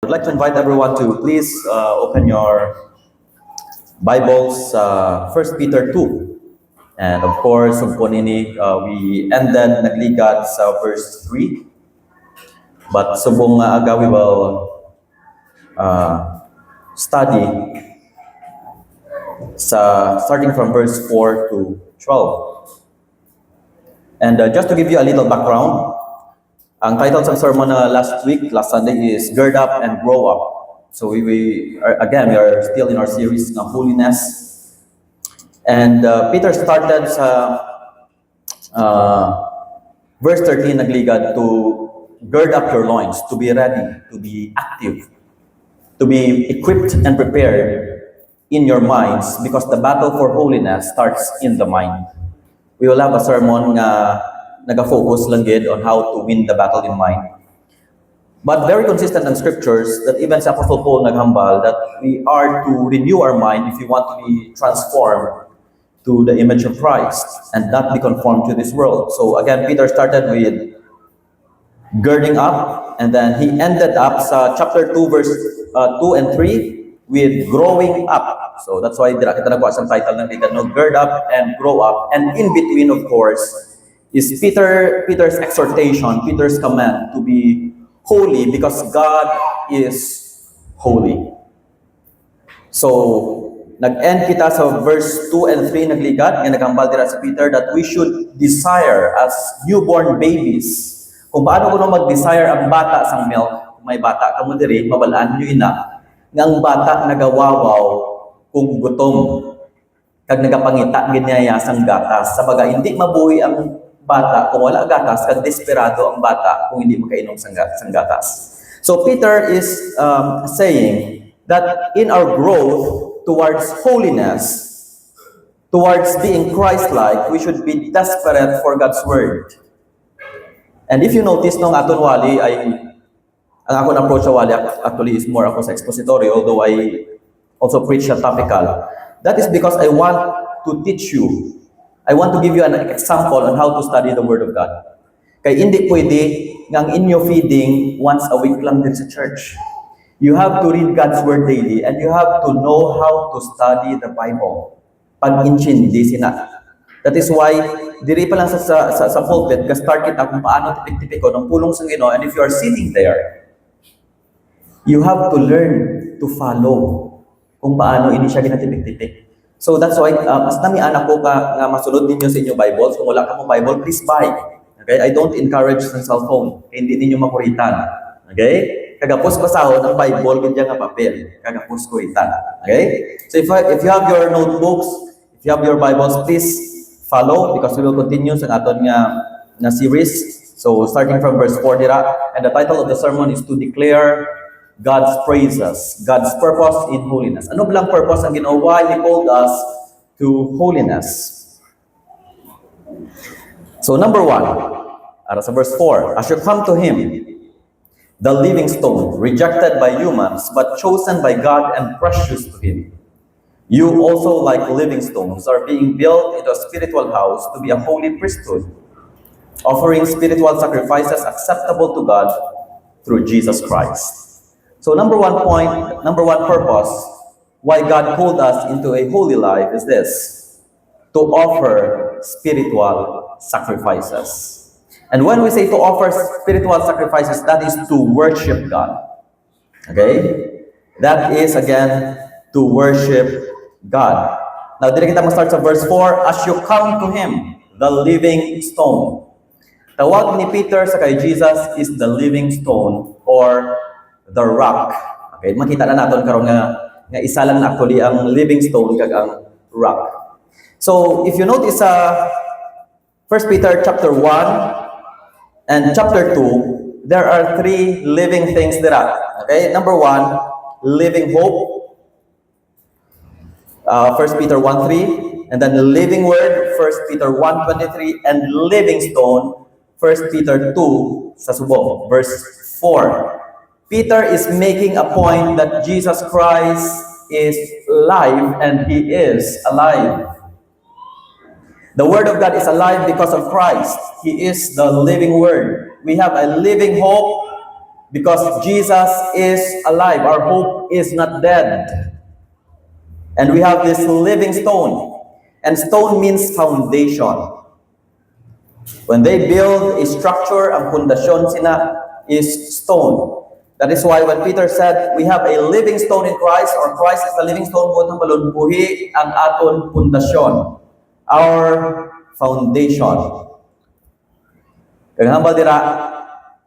I'd like to invite everyone to please open your Bibles, 1 Peter 2. And of course, we ended nagligat sa verse 3. But subong aga we will study starting from verse 4 to 12. And just to give you a little background, ang title sa sermon last Sunday is Gird Up and Grow Up. So we are still in our series ng Holiness. And Peter started sa verse 13 nagligad to gird up your loins, to be ready, to be active, to be equipped and prepared in your minds, because the battle for holiness starts in the mind. We will have a sermon na nag-focus lang gid on how to win the battle in mind. But very consistent in scriptures that even sa Apostle Paul naghambal that we are to renew our mind if we want to be transformed to the image of Christ and not be conformed to this world. So again, Peter started with girding up, and then he ended up sa chapter 2 verse 2 and 3 with growing up. So that's why kita nagwa sa title ng gird up and grow up. And in between, of course, is Peter's exhortation, Peter's command to be holy because God is holy. So, nag-end kita sa verse 2 and 3 nagligat, nga nagambal dira sa Peter that we should desire as newborn babies. Kung paano kuno mag-desire ang bata sang milk, kung may bata ka mo diri, mabalaan nyo ina, nga ang bata nagawawaw kung gutom, kag nagapangita ginyaya sang gatas. Sa baga, hindi mabuhi ang bata kung wala gatas, kag desperado ang bata kung hindi makainom sang gatas. So Peter is saying that in our growth towards holiness, towards being Christ-like, we should be desperate for God's word. And if you notice, nung aton wali ang ako na approach sa wali actually is more ako sa expository, although I also preach a topical. That is because I want to teach you. I want to give you an example on how to study the Word of God. Kaya hindi pwede ngang inyo feeding once a week lang din sa church. You have to read God's Word daily and you have to know how to study the Bible. Pag-intindi sina. That is why, diri pa lang sa pulpit, start kita kung paano tipik-tipik ko ng pulong sa Ginoo. And if you are sitting there, you have to learn to follow kung paano ini siya ginatipik-tipik. So that's why, mas nami anak ko nga masunod ninyo sa inyong Bibles. Kung wala ka mong Bible, please buy. Okay? I don't encourage sa cellphone. Hindi ninyo makuritan. Okay? Kagapos basahon ang Bible, ganyan nga papel. Kagapos kuritan. Okay? So if you have your notebooks, if you have your Bibles, please follow, because we will continue sa aton nga series. So starting from verse 4 dira, and the title of the sermon is to declare God's praises, God's purpose in holiness. Ano blang purpose ang Ginoo? Why He called us to holiness? So number 1, sa verse 4, as you come to Him, the living stone, rejected by humans, but chosen by God and precious to Him. You also, like living stones, are being built into a spiritual house to be a holy priesthood, offering spiritual sacrifices acceptable to God through Jesus Christ. So number 1 point, number 1 purpose, why God called us into a holy life is this: to offer spiritual sacrifices. And when we say to offer spiritual sacrifices, that is to worship God. Okay? That is, again, to worship God. Now, dito kita mag-start sa verse 4, as you come to Him, the living stone. Tawag ni Peter sa kay Jesus is the living stone or the rock. Okay, makita na natin karon nga isa lang actually ang living stone kag ang rock. So, if you notice 1 Peter chapter 1 and chapter 2, there are 3 living things there. Okay, number 1, living hope. 1 Peter 1:3, and then the living word, 1 Peter 1:23, and living stone, 1 Peter 2 sa subong, verse 4. Peter is making a point that Jesus Christ is live and He is alive. The Word of God is alive because of Christ. He is the living Word. We have a living hope Because Jesus is alive. Our hope is not dead. And we have this living stone. And stone means foundation. When they build a structure, ang pundasyon sina is stone. That is why when Peter said, we have a living stone in Christ, or Christ is the living stone, butang balon, buhi ang aton pundasyon. Our foundation. Kaghambal dira,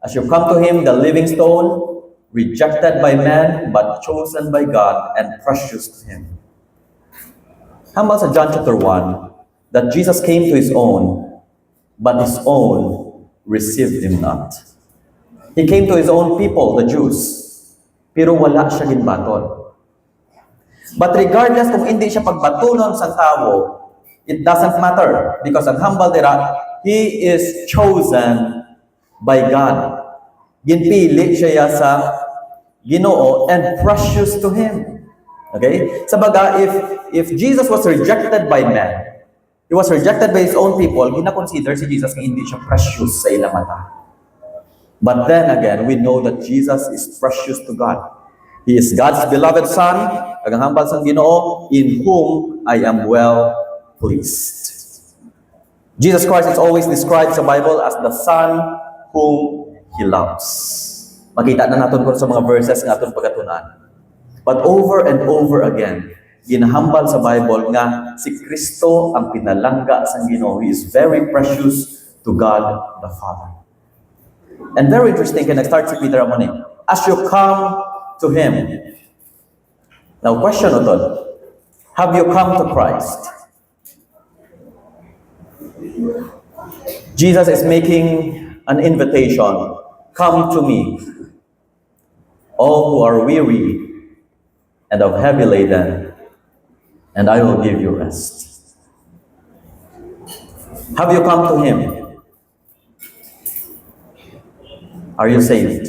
as you come to Him, the living stone, rejected by man, but chosen by God, and precious to Him. Hambal sa John chapter 1, that Jesus came to His own, but His own received Him not. He came to His own people, the Jews, pero wala siya ginbaton. But regardless kung hindi siya pagbatunon sa tao, it doesn't matter, because ang hambal dira, He is chosen by God. Ginpili siya sa Ginoo and precious to Him. Okay? Sabaga, if Jesus was rejected by man, He was rejected by His own people, gina-consider si Jesus na hindi siya precious sa ilang mata. But then again, we know that Jesus is precious to God. He is God's beloved Son, ang hambal sang Ginoo, in whom I am well pleased. Jesus Christ is always described sa Bible as the Son whom He loves. Makita na natin ko sa mga verses nga aton pagatunan. But over and over again, ginahambal sa Bible nga si Kristo ang pinalangga sa Ginoo. He is very precious to God the Father. And very interesting, can I start si Peter Amoni? As you come to Him. Now, question utod. Have you come to Christ? Jesus is making an invitation. Come to me, all who are weary and of heavy laden, and I will give you rest. Have you come to Him? Are you saved?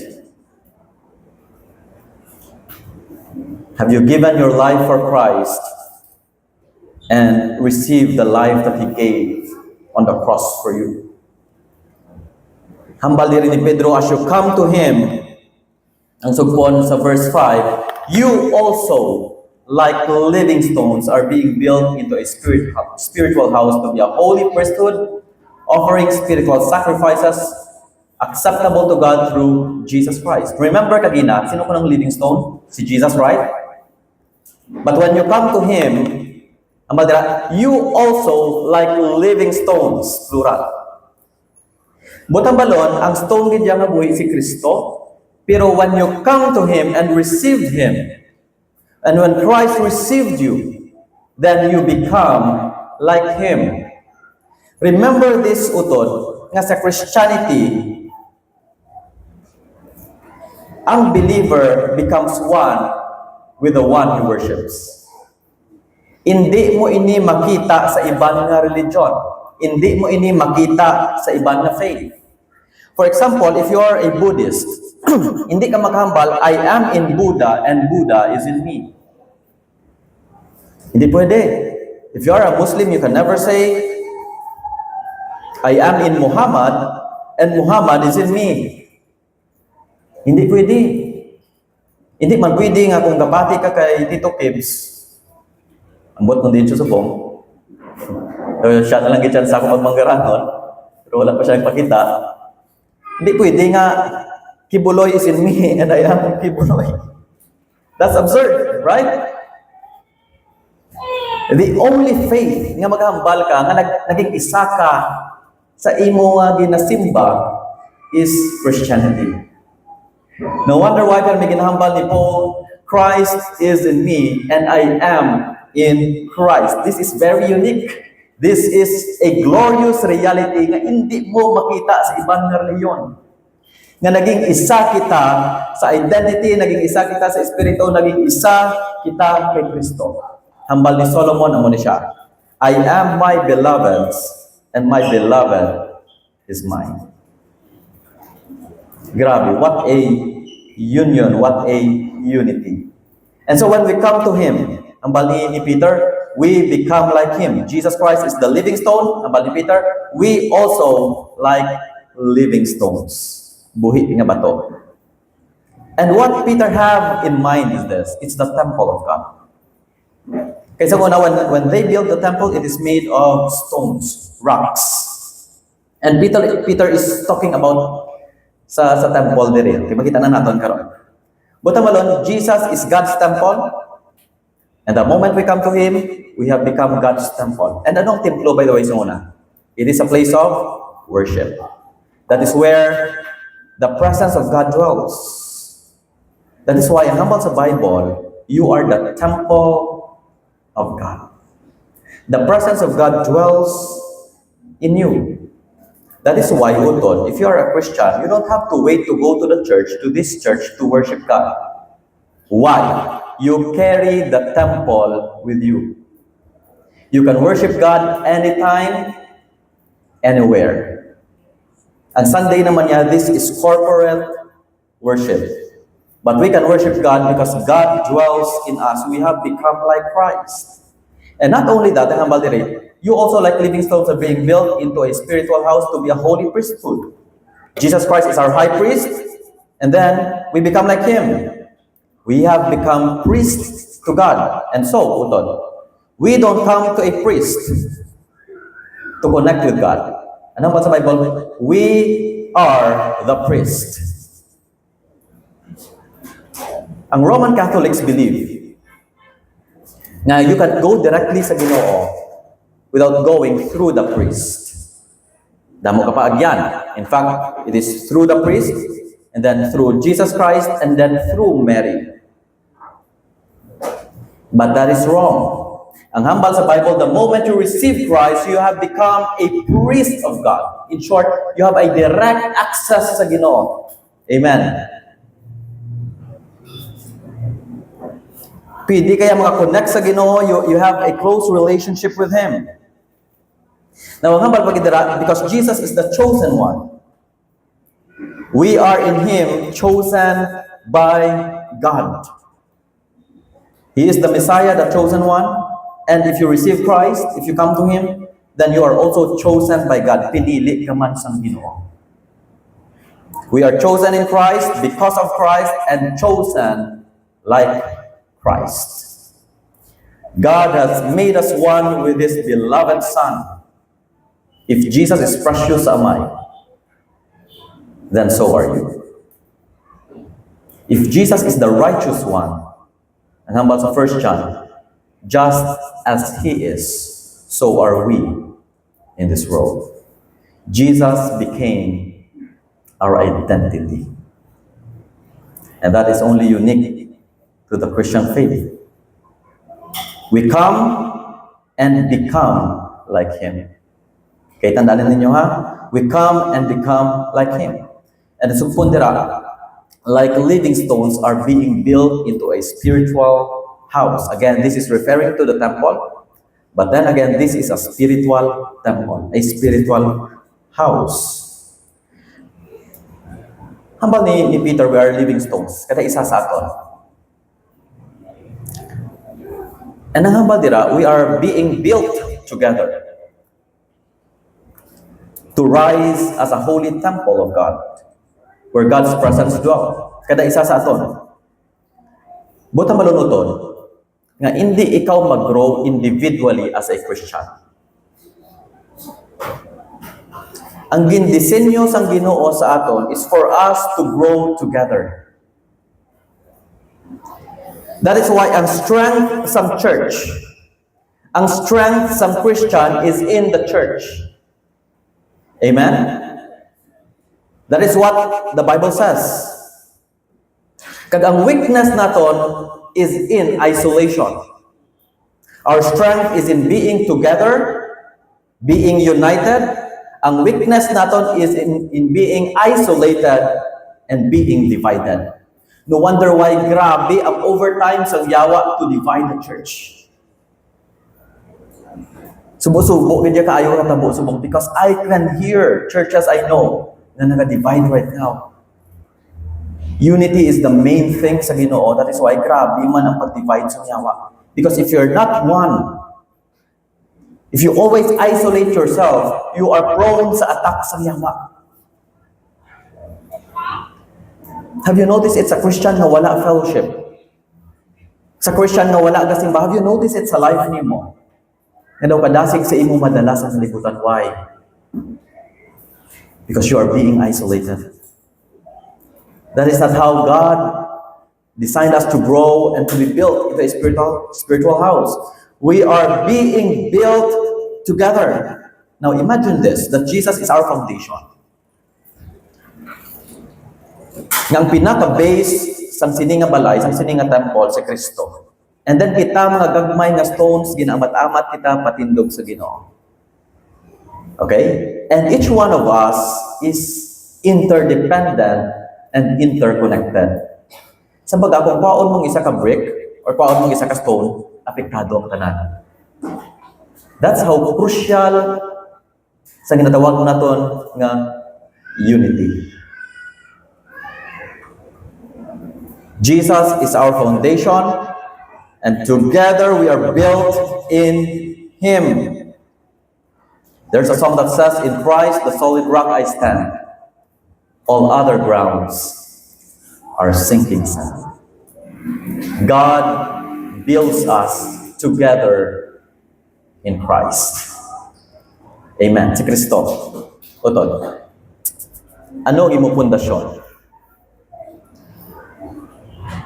Have you given your life for Christ and received the life that He gave on the cross for you? Hambal diri ni Pedro, as you come to Him, ang sugpon sa verse 5, you also, like living stones, are being built into a spiritual house to be a holy priesthood, offering spiritual sacrifices acceptable to God through Jesus Christ. Remember kagina, sino ko ng living stone? Si Jesus, right? But when you come to Him, you also like living stones, plural. Butang balon, ang stone gid nga buhi si Kristo, pero when you come to Him and received Him, and when Christ received you, then you become like Him. Remember this utod, nga sa Christianity, ang believer becomes one with the one he worships. Hindi mo ini makita sa ibang nga religion. Hindi mo ini makita sa ibang nga faith. For example, if you are a Buddhist, hindi ka maghambal, I am in Buddha and Buddha is in me. Hindi pwede. If you are a Muslim, you can never say, I am in Muhammad and Muhammad is in me. Hindi pwede. Hindi man pwede nga kung gabati ka kay Tito Kibbs, ambot mo din siya subong. Siya na lang gityan sa akong magmanggaranon, pero wala pa siya ipakita. Hindi pwede nga, Kibuloy is in me and I am Kibuloy. That's absurd, right? The only faith nga maghambal ka, nga naging isa ka sa imo nga ginasimba is Christianity. No wonder why may ginahambal ni Paul, Christ is in me and I am in Christ. This is very unique. This is a glorious reality nga hindi mo makita sa ibang reliyon. Nga naging isa kita sa identity, naging isa kita sa espiritu, naging isa kita kay Kristo. Hambal ni Solomon, amo ni siya, I am my beloved's and my beloved is mine. Grabe, what a union, what a unity. And so when we come to Him, hambal ni Peter, we become like Him. Jesus Christ is the living stone, hambal ni Peter, we also like living stones. Buhi nga bato. And what Peter have in mind is this, it's the temple of God. Kaysa una, when they built the temple, it is made of stones, rocks. And Peter is talking about sa temple diri. Okay, makita na natin karon. Buta malon, Jesus is God's temple. And the moment we come to Him, we have become God's temple. And anong templo, by the way, sa una? It is a place of worship. That is where the presence of God dwells. That is why, ang hambal sa Bible, you are the temple of God. The presence of God dwells in you. That is why, utod, if you are a Christian, you don't have to wait to go to the church, to this church, to worship God. Why? You carry the temple with you. You can worship God anytime, anywhere. And Sunday naman niya, this is corporate worship. But we can worship God because God dwells in us. We have become like Christ. And not only that, you also, like living stones, are being built into a spiritual house to be a holy priesthood. Jesus Christ is our high priest, and then we become like Him. We have become priests to God. And so, utod, we don't come to a priest to connect with God. Ano ba sa Bible? We are the priest. Ang Roman Catholics believe na you can go directly sa Ginoo without going through the priest. Damo ka pa agyan. In fact, it is through the priest, and then through Jesus Christ, and then through Mary. But that is wrong. Ang hambal sa Bible, the moment you receive Christ, you have become a priest of God. In short, you have a direct access sa Ginoo. Amen. Pwede kaya maka-connect sa Ginoo, you have a close relationship with Him. Now, ang hambal pagidira, because Jesus is the chosen one. We are in Him, chosen by God. He is the Messiah, the chosen one. And if you receive Christ, if you come to Him, then you are also chosen by God. Pinili ka man sang Ginoo. We are chosen in Christ, because of Christ, and chosen like Christ. God has made us one with His beloved Son. If Jesus is precious amay, then so are you. If Jesus is the righteous one, and how about sa 1 John, just as He is, so are we in this world. Jesus became our identity. And that is only unique to the Christian faith. We come and become like Him. Kaya tandaan ninyo ha, we come and become like Him. And supundira, like living stones are being built into a spiritual house. Again, this is referring to the temple, but then again, this is a spiritual temple, a spiritual house. Hambal ni Peter, we are living stones. Kada isa sa aton. And ang hambal dira, we are being built together to rise as a holy temple of God, where God's presence dwells. Kada isa sa aton. Buta malunuton, nga hindi ikaw mag-grow individually as a Christian. Ang gindisenyo sang Ginoo sa aton is for us to grow together. That is why ang strength sa church, ang strength sa Christian is in the church. Amen? That is what the Bible says. Kag ang weakness naton is in isolation. Our strength is in being together, being united. Ang weakness naton is in being isolated and being divided. No wonder why grabe ang overtime sa yawa to divide the church. Subo-subo, kanya kaayo na tabo-subong because I can hear churches I know na nag-divide right now. Unity is the main thing sa Ginoo. That is why grabe man ang pag-divide sa yawa. Because if you're not one, if you always isolate yourself, you are prone sa attack sa yawa. Have you noticed it's a Christian na wala fellowship? Sa Christian na wala gasimba, have you noticed it's a life nimo? Nga daw kadasig sa imo madala sa kalibutan. Why? Because you are being isolated. That is not how God designed us to grow and to be built into a spiritual house. We are being built together. Now imagine this, that Jesus is our foundation. Ng pinaka-base sang sininga balay, sang sininga temple sa Kristo. And then kita mga gagmay nga stones, ginaamat-amat kita patindog sa Ginoo. Okay? And each one of us is interdependent and interconnected. Sa baga, kung paon mong isa ka brick or paon mong isa ka stone, apektado ang tanan. That's how crucial sa ginatawag naton nga unity. Jesus is our foundation, and together we are built in Him. There's a song that says, "In Christ, the solid rock I stand. All other grounds are sinking sand." God builds us together in Christ. Amen. Si Kristo. Utod. Ano ang imong pundasyon?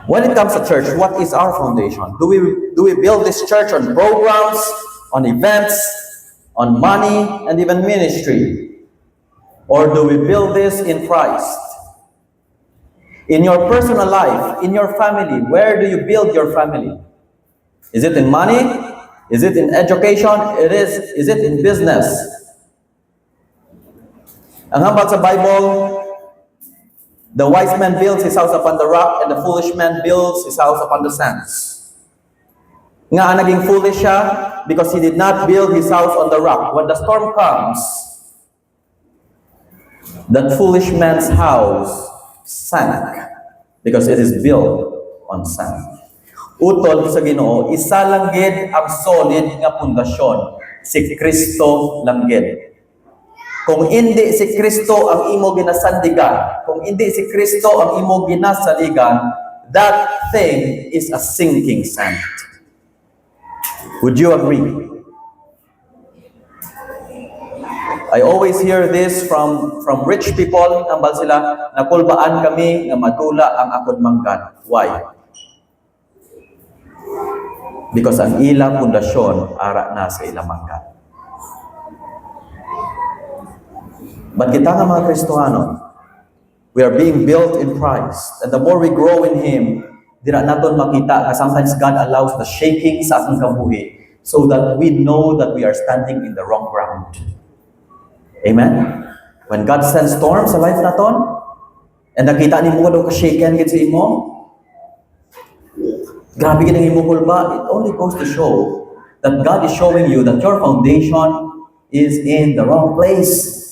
When it comes to church, what is our foundation? Do we build this church on programs, on events, on money, and even ministry? Or do we build this in Christ? In your personal life, in your family, where do you build your family? Is it in money? Is it in education? Is it in business? Ang hambal sa Bible, the wise man builds his house upon the rock, and the foolish man builds his house upon the sands. Nga naging foolish siya because he did not build his house on the rock. When the storm comes, that foolish man's house sank because it is built on sand. Utol sa Ginoo, isa lang gid ang solid nga pundasyon, si Kristo lang gid. Kung hindi si Kristo ang imo ginasandigan, kung hindi si Kristo ang imo ginasaligan, that thing is a sinking sand. Would you agree? I always hear this from rich people, ambal sila, nakulbaan kami nga madula ang akon manggad. Why? Because ang ilang pundasyon ara na sa ilang manggad. But kita nga mga Kristohano, we are being built in Christ. And the more we grow in Him, dira naton makita na sometimes God allows the shaking sa atong kabuhi so that we know that we are standing in the wrong ground. Amen? When God sends storms sa life naton, and nakita ni mo daw ka-shaken gid sa imo, grabe gid ang imo kulba, it only goes to show that God is showing you that your foundation is in the wrong place.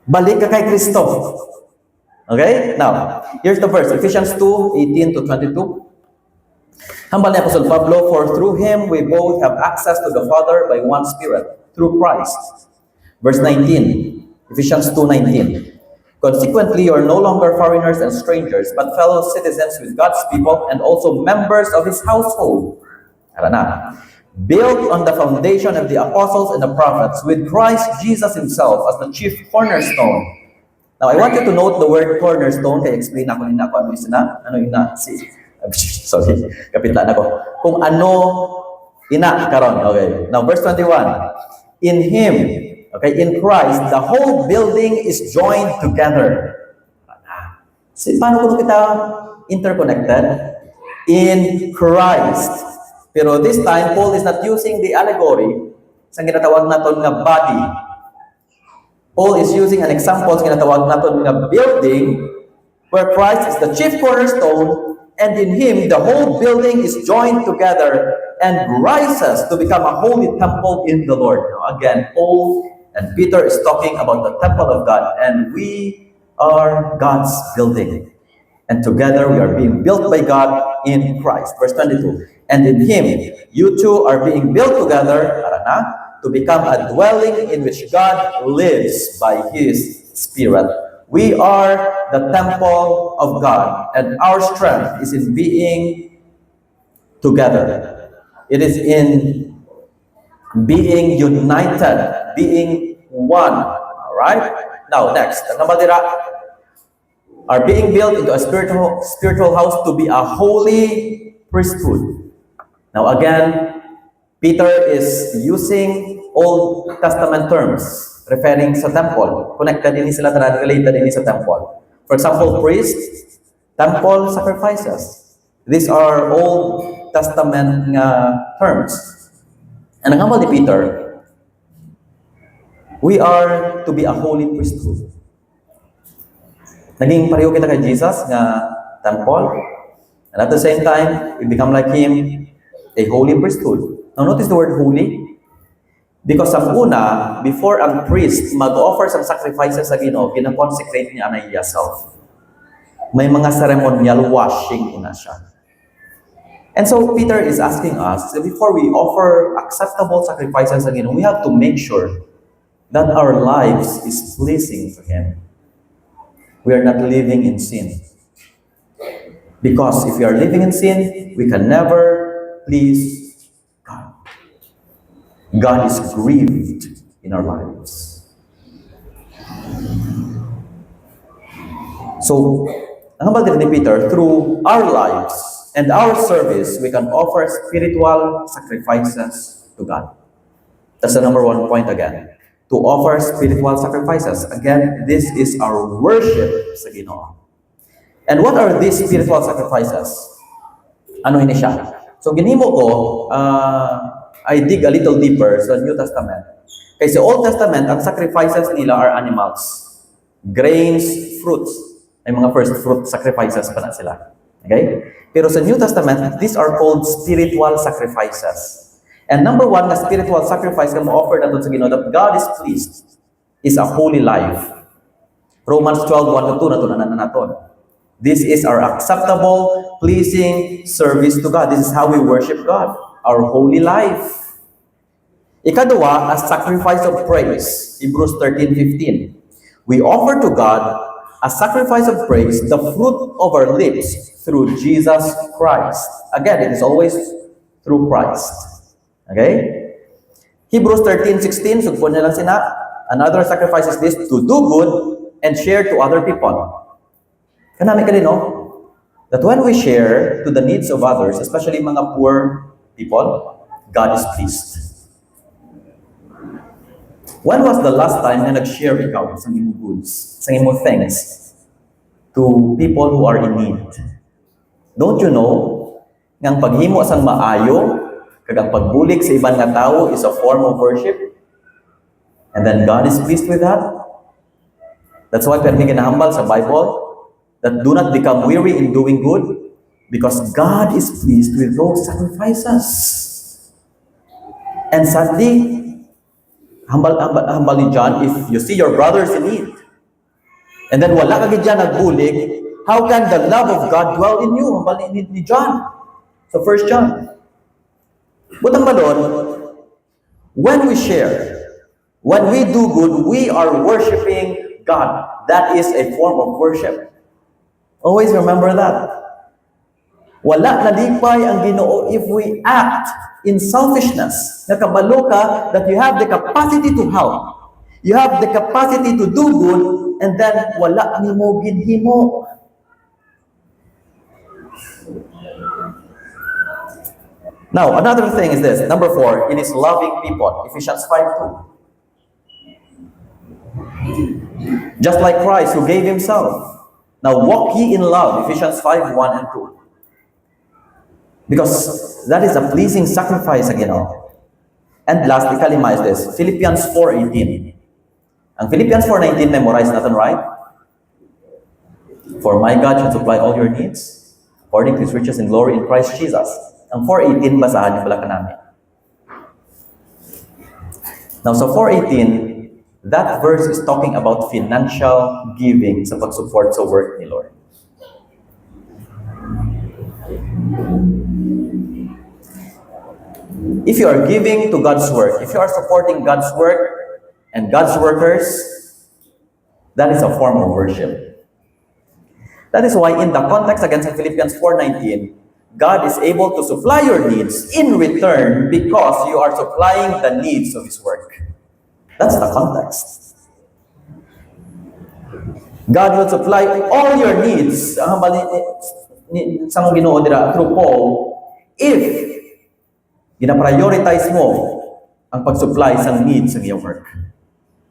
Balik ka kay Kristo. Okay? Now, here's the verse, Ephesians 2:18 to 22. Hambal ni Apostle Pablo, "For through Him we both have access to the Father by one Spirit, through Christ." Verse 19, Ephesians 2:19. "Consequently, you are no longer foreigners and strangers, but fellow citizens with God's people and also members of His household." Tara na. "Built on the foundation of the apostles and the prophets, with Christ Jesus Himself as the chief cornerstone." Now, I want you to note the word cornerstone, kaya explain ako nina kung ano sorry, kapitlan ako. Kung ano ina karon. Okay. Now, verse 21. "In Him," okay, in Christ, "the whole building is joined together." Paano kung kita interconnected? In Christ. Pero this time, Paul is not using the allegory sa ginatawag naton nga body. Paul is using an example sa ginatawag naton nga building where Christ is the chief cornerstone, and in Him, the whole building is joined together and rises to become a holy temple in the Lord. Now, again, Paul and Peter is talking about the temple of God, and we are God's building. And together we are being built by God in Christ. Verse 22. "And in Him, you two are being built together to become a dwelling in which God lives by His Spirit." We are the temple of God, and our strength is in being together. It is in being united, being one. All right? Now, next. Ang namadira are being built into a spiritual house to be a holy priesthood. Now, again, Peter is using Old Testament terms referring sa temple. Connected din sila, related din sa temple. For example, priest, temple, sacrifices. These are Old Testament terms. And ang amal ni Peter, we are to be a holy priesthood. Naging pareho kita kay Jesus nga temple. And at the same time, we become like Him, a holy priesthood. Now notice the word holy. Because ang una, before ang priest mag-offer sa sacrifices sa Ginoo, kinakonsecrate niya na himself. May mga ceremonial washing na siya. And so Peter is asking us, that before we offer acceptable sacrifices sa Ginoo, we have to make sure that our lives is pleasing to Him. We are not living in sin. Because if we are living in sin, we can never please God. God is grieved in our lives. So, ang hambal ni Peter, through our lives and our service, we can offer spiritual sacrifices to God. That's the number one point again. To offer spiritual sacrifices. Again, this is our worship sa Ginoo. And what are these spiritual sacrifices? Ano ini siya? So, ginimo ko, I dig a little deeper sa New Testament. Kasi sa Old Testament, ang sacrifices nila are animals. Grains, fruits. Ay mga first fruit sacrifices pa na sila. Okay? Pero sa New Testament, these are called spiritual sacrifices. And number one na spiritual sacrifice na mo-offer natin sa Ginoo that God is pleased is a holy life. Romans 12:1-2 na naton. This is our acceptable, pleasing service to God. This is how we worship God. Our holy life. Ikadua, a sacrifice of praise. Hebrews 13:15. We offer to God a sacrifice of praise, the fruit of our lips, through Jesus Christ. Again, it is always through Christ. Okay? Hebrews 13:16, sugpon niya lang sina, another sacrifice is this, to do good and share to other people. Kanami ka din, no? That when we share to the needs of others, especially mga poor people, God is pleased. When was the last time na nag-share ikaw sa imong goods, sa imong things, to people who are in need? Don't you know, nga ang paghimo sang maayo, kag ang pagbulik sa ibang nga tao is a form of worship? And then God is pleased with that? That's why permi ginahambal sa Bible, that do not become weary in doing good, because God is pleased with those sacrifices. And sadly, hambal ni John, if you see your brothers in need, and then wala ka gid nagbulig, how can the love of God dwell in you? Hambal ni John. So 1 John. Butang balon, when we share, when we do good, we are worshiping God. That is a form of worship. Always remember that. Wala nalipay ang Ginoo if we act in selfishness. Nakabalo ka that you have the capacity to help. You have the capacity to do good, and then wala nimo ginhimo. Now, another thing is this. Number 4, it is loving people. Ephesians 5:2. Just like Christ who gave Himself. Now walk ye in love. Ephesians 5:1-2. Because that is a pleasing sacrifice again. And lastly, kalima is this. Philippians 4:18. Ang Philippians 4:19 memorize natin, right? For my God shall supply all your needs according to His riches and glory in Christ Jesus. Ang 4:18 basahan niyo pala kanami. Now sa 4:18, that verse is talking about financial giving sa pag-support sa work ni Lord. If you are giving to God's work, if you are supporting God's work and God's workers, That is a form of worship. That is why in the context again sa Philippians 4:19, God is able to supply your needs in return because you are supplying the needs of His work. That's the context. God will supply all your needs sang Ginoo dira through Paul if gina-prioritize mo ang pag-supply sa needs ng iyong work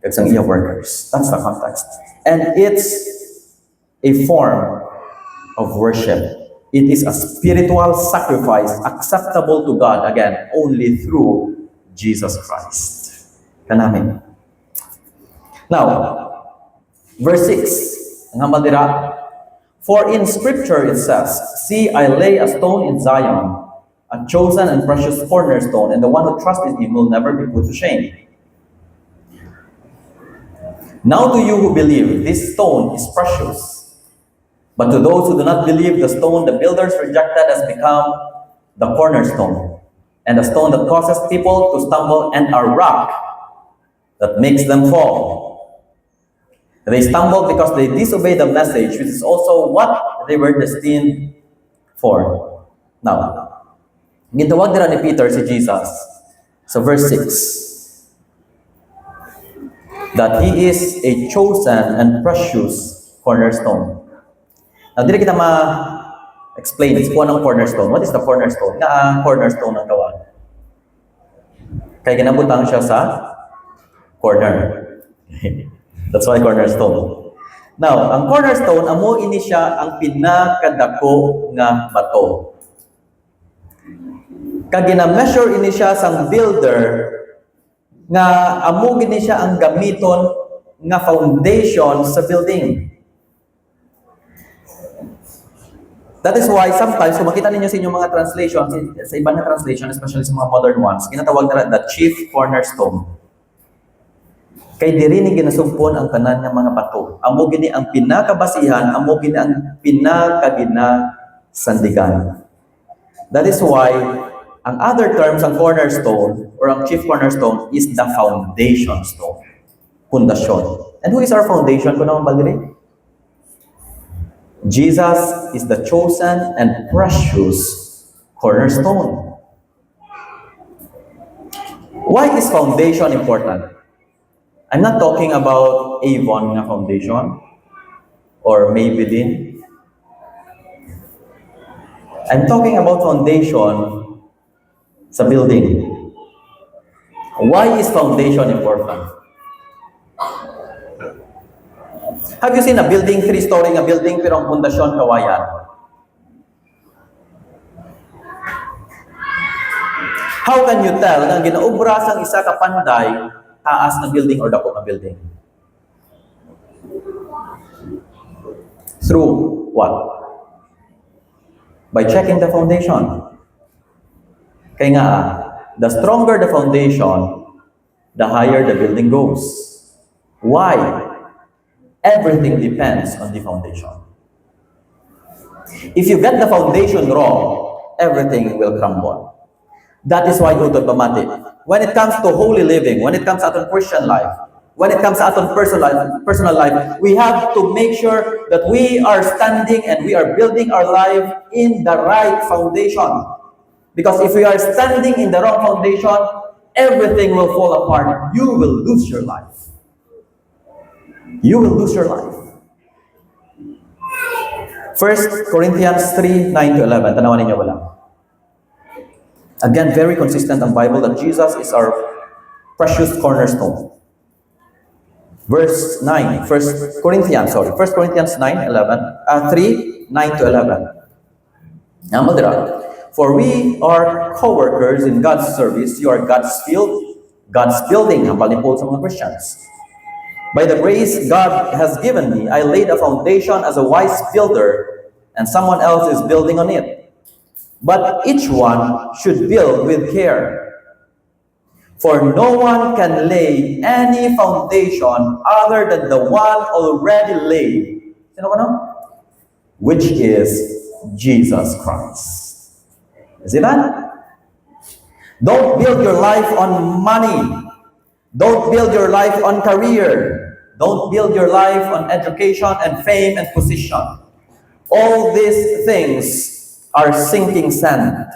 at sa iyong workers. That's the context. And it's a form of worship. It is a spiritual sacrifice acceptable to God, again, only through Jesus Christ. Kanamin. Now, verse 6, ang hambal dira, for in Scripture it says, see, I lay a stone in Zion, a chosen and precious cornerstone, and the one who trusts in Him will never be put to shame. Now to you who believe, this stone is precious. But to those who do not believe, the stone the builders rejected has become the cornerstone, and a stone that causes people to stumble, and a rock that makes them fall. They stumbled because they disobeyed the message, which is also what they were destined for. Now, gitawag nila ni Peter si Jesus sa verse 6 that He is a chosen and precious cornerstone. Now, dili kita ma-explain kung anong cornerstone. What is the cornerstone? Na cornerstone ng gawa. Kaya ginabutang siya sa corner. That's why cornerstone. Now, ang cornerstone, amo ini siya ang pinakadako nga bato. Kag gina-measure ini siya sang builder nga amo gini siya ang gamiton nga foundation sa building. That is why sometimes, kung makita ninyo sa inyong mga translation, sa ibang na translation, especially sa mga modern ones, ginatawag nila the chief cornerstone. Kay diri ni ginasumpon ang tanan ng mga bato. Amo gini ang pinakabasihan, amo gini ang pinakaginasandigan. That is why ang other terms ang cornerstone or ang chief cornerstone is the foundation stone. Pundasyon. And who is our foundation? Kung naman baliri? Jesus is the chosen and precious cornerstone. Why is foundation important? I'm not talking about Avon na foundation or Maybelline. I'm talking about foundation sa building. Why is foundation important? Have you seen a building, 3-story nga building, pero ang pundasyon kawayan? How can you tell na ginaubra sang isa ka panday, taas na building or dako na building? Through what? By checking the foundation. Kaya nga, the stronger the foundation, the higher the building goes. Why? Everything depends on the foundation. If you get the foundation wrong, everything will crumble. That is why utod pamati. When it comes to holy living, when it comes to aton Christian life, when it comes to aton personal life, we have to make sure that we are standing and we are building our life in the right foundation. Because if we are standing in the wrong foundation, everything will fall apart. You will lose your life. You will lose your life. 1 Corinthians 3:9-11. Tanawan ninyo wala. Again, very consistent ang Bible that Jesus is our precious cornerstone. Verse 9, 1 Corinthians 3:9-11. For we are co-workers in God's service. You are God's field, God's building. Hambal ni Paul sa mga Christians. By the grace God has given me, I laid a foundation as a wise builder, and someone else is building on it. But each one should build with care. For no one can lay any foundation other than the one already laid. Sino ka no? Which is Jesus Christ. See that? Don't build your life on money. Don't build your life on career. Don't build your life on education and fame and position. All these things are sinking sand.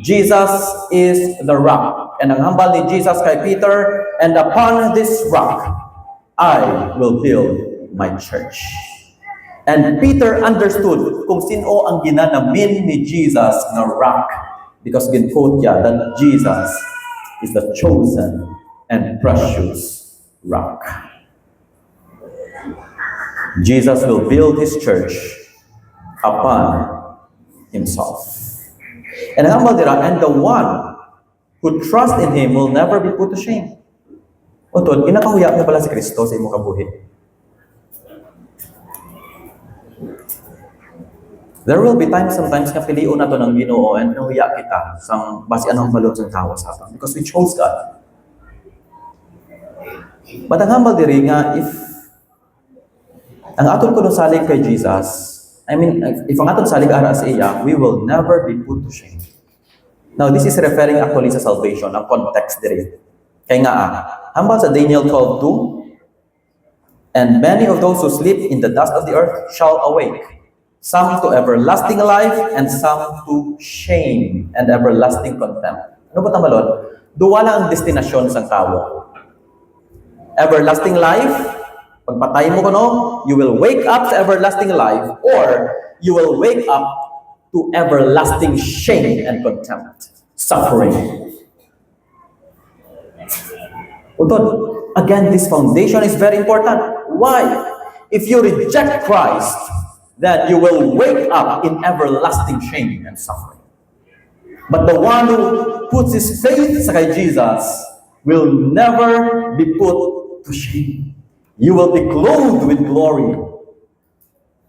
Jesus is the rock. And ang hambal ni Jesus kay Peter, and upon this rock, I will build my church. And Peter understood kung sino ang ginanamin ni Jesus na rock. Because gin-quote niya that Jesus is the chosen and precious rock. Jesus will build His church upon Himself. And ang hambal dira, and the one who trusts in Him will never be put to shame. Utod, inakahuya niya pala si Kristo sa imong kabuhi. There will be times sometimes nga piliun na to ng Ginoo and nahuya kita sang basi anong balon sa tawa sa atin because we chose God. But ang hambal diri nga if ang aton kuno salig kay Jesus, if ang aton salig ara sa iya, we will never be put to shame. Now, this is referring actually sa salvation, ang context diri. Kaya nga, hambal sa Daniel 12:2, and many of those who sleep in the dust of the earth shall awake, some to everlasting life, and some to shame and everlasting contempt. Ano ba tamalon? Duwala ang destinasyon sang tao. Everlasting life, pagpatay mo kuno, you will wake up sa everlasting life, or you will wake up to everlasting shame and contempt, suffering. Utod, again, this foundation is very important. Why? If you reject Christ, then you will wake up in everlasting shame and suffering. But the one who puts his faith sa kay Jesus will never be put to shame. You will be clothed with glory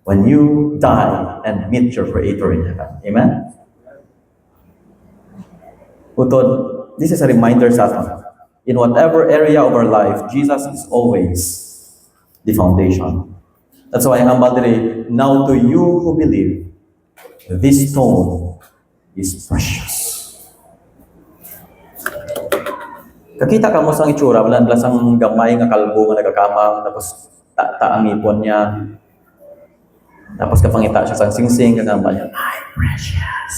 when you die and meet your Creator in heaven. Amen? Utod, this is a reminder sa atin. In whatever area of our life, Jesus is always the foundation. That's why ang hambal diri, now to you who believe, this stone is precious. Kakita ka mo sang itsura, wala sang gamay nga kalbo nga nagakamang, tapos taang ipon niya. Tapos kapangita siya sang singsing, kagamba niya, ay, precious.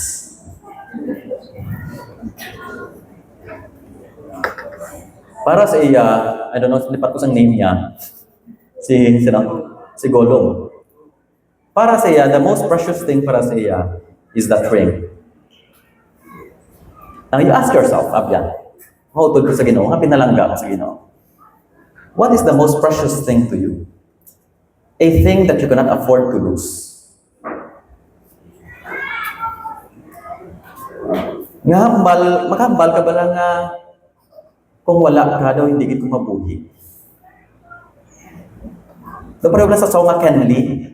Para sa iya, I don't know, lipat ko sang name niya, si Golong. Para sa iya, the most precious thing para sa iya is that ring. Now you ask yourself, Abyan, mautod ko sa Ginoo, nga pinalangga ko sa Ginoo. What is the most precious thing to you? A thing that you cannot afford to lose. Makahambal ka ba lang nga kung wala ka daw, hindi ko mabuhi. Doon pa rin wala sa song nga Ken Lee.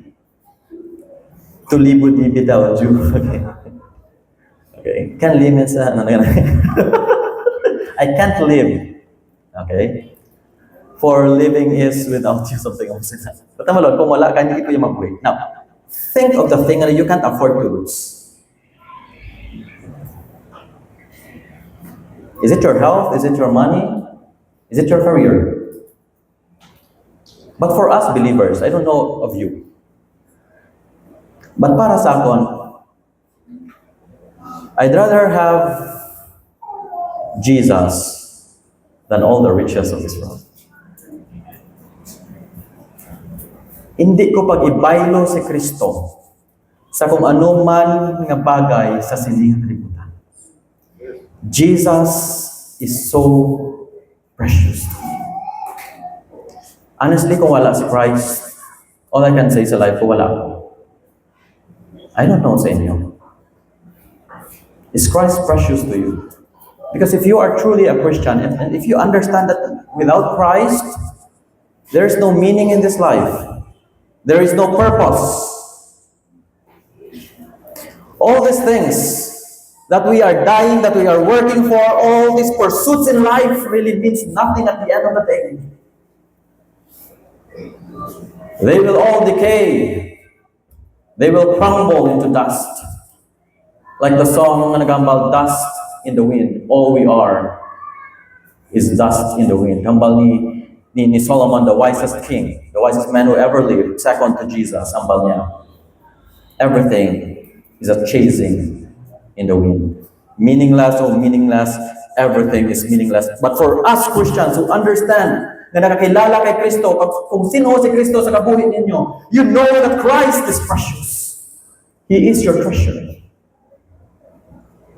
To live would be without you. Okay. Okay. Ken Lee means, I can't live. Okay. For living is without you, something else. But tamalon, kung wala ka, hindi ko yung mabuhi. Now, think of the thing that you can't afford to lose. Is it your health? Is it your money? Is it your career? But for us believers, I don't know of you. But para sa akon, I'd rather have Jesus than all the riches of this world. Hindi ko pag-ibaylo si Kristo sa kung ano man nga bagay sa sining kalibutan. Jesus is so precious to me. Honestly, kung wala si Christ, all I can say sa life ko, wala ko. I don't know sa inyo. Is Christ precious to you? Because if you are truly a Christian, and if you understand that without Christ, there is no meaning in this life. There is no purpose. All these things that we are dying, that we are working for, all these pursuits in life really means nothing at the end of the day. They will all decay. They will crumble into dust. Like the song nga nagambal, dust in the wind. All we are is dust in the wind. Hambal ni ni Solomon, the wisest king, the wisest man who ever lived, second to Jesus, ambal niya. Everything is a chasing in the wind. Meaningless or meaningless, everything is meaningless. But for us Christians who understand na nakakilala kay Kristo, kung sino si Kristo sa kabuhi ninyo, you know that Christ is precious. He is your treasure.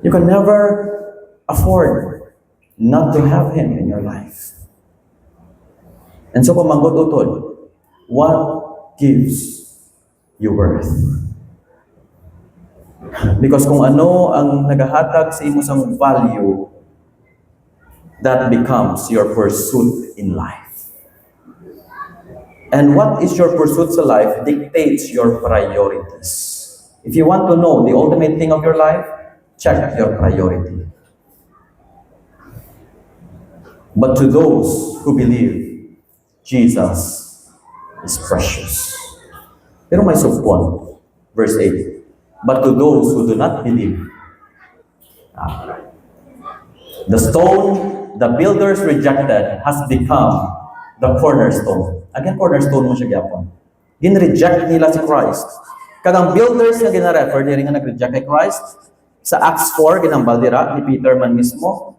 You can never afford not to have Him in your life. And so pamanggot utod, what gives you worth? Because kung ano ang nagahatag sa imo sang value, that becomes your pursuit in life. And what is your pursuit sa life dictates your priorities. If you want to know the ultimate thing of your life, check your priority. But to those who believe, Jesus is precious. Pero may subpon, verse 8. But to those who do not believe, the stone the builders rejected has become the cornerstone. Again, cornerstone mo siya gyapon. Gin-reject nila si Christ. Kagang builders nga gina-refer, diri nga nag-reject kay Christ, sa Acts 4, ginambal dira ni Peter man mismo,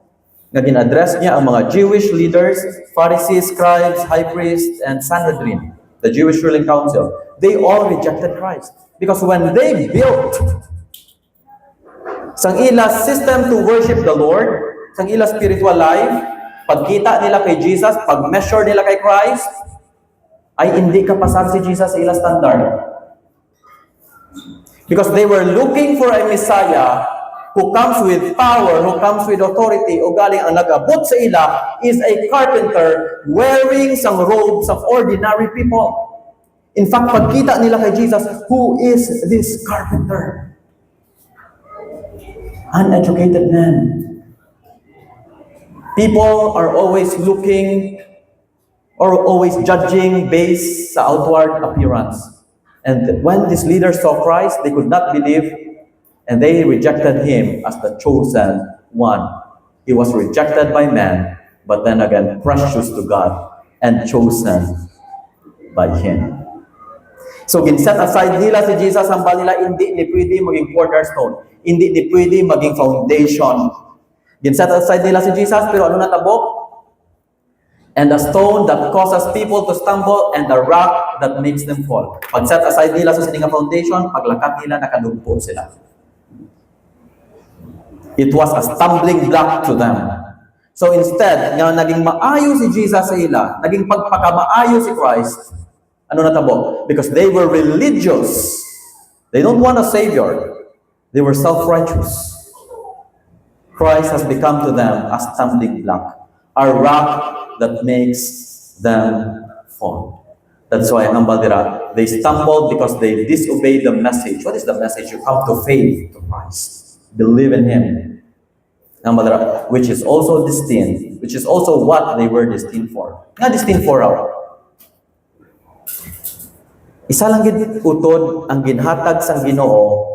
nga gin-address niya ang mga Jewish leaders, Pharisees, scribes, high priests, and Sanhedrin, the Jewish ruling council. They all rejected Christ. Because when they built sang ila system to worship the Lord, sang ila spiritual life, pagkita nila kay Jesus, pag-measure nila kay Christ, ay hindi kapasar si Jesus sa ila standard. Because they were looking for a Messiah who comes with power, who comes with authority, o galing ang nagabot sa ila is a carpenter wearing some robes of ordinary people. In fact, pagkita nila kay Jesus, who is this carpenter? Uneducated man. People are always looking or always judging based sa outward appearance. And when these leaders saw Christ, they could not believe, and they rejected Him as the chosen one. He was rejected by man, but then again, precious to God and chosen by Him. So, ginset aside nila si Jesus, ang nila, hindi ni pwede maging cornerstone. Hindi ni pwede maging foundation. Ginset aside nila si Jesus, pero ano natabok? And the stone that causes people to stumble, and the rock that makes them fall. Pag set aside nila sa sininga foundation, paglakat nila, nakadugpo sila. It was a stumbling block to them. So instead, nga naging maayo si Jesus sa ila, naging pagpakamaayo si Christ, ano natabo? Because they were religious. They don't want a savior. They were self-righteous. Christ has become to them a stumbling block, a rock that makes them fall. That's why hambal dira, they stumbled because they disobeyed the message. What is the message? You come to faith to Christ. Believe in Him. Hambal dira, which is also destined, which is also what they were destined for. Nga destined for our. Isa lang gid utod ang ginhatag sang Ginoo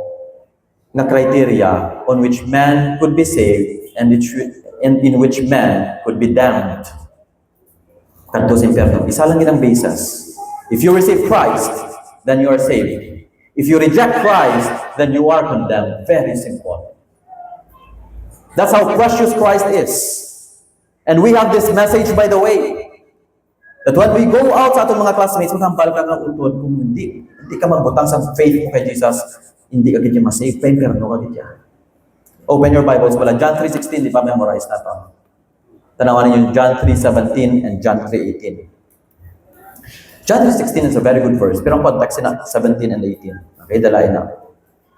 na criteria on which man could be saved and in which man could be damned. Kadto sa impyerno. Isa lang gid ang basis. If you receive Christ, then you are saved. If you reject Christ, then you are condemned. Very simple. That's how precious Christ is. And we have this message, by the way, that when we go out sa atong mga classmates, magambal ka nga utod, kung hindi ka magbutang sa faith mo kay Jesus, hindi ka gid ma-save, pero no ka gid. Open your Bibles pala. John 3:16, di pa memorize na to. Tanawan niyo John 3:17 and John 3:18. John 3:16 is a very good verse, pero ang context na 17 and 18. Okay, dalain na.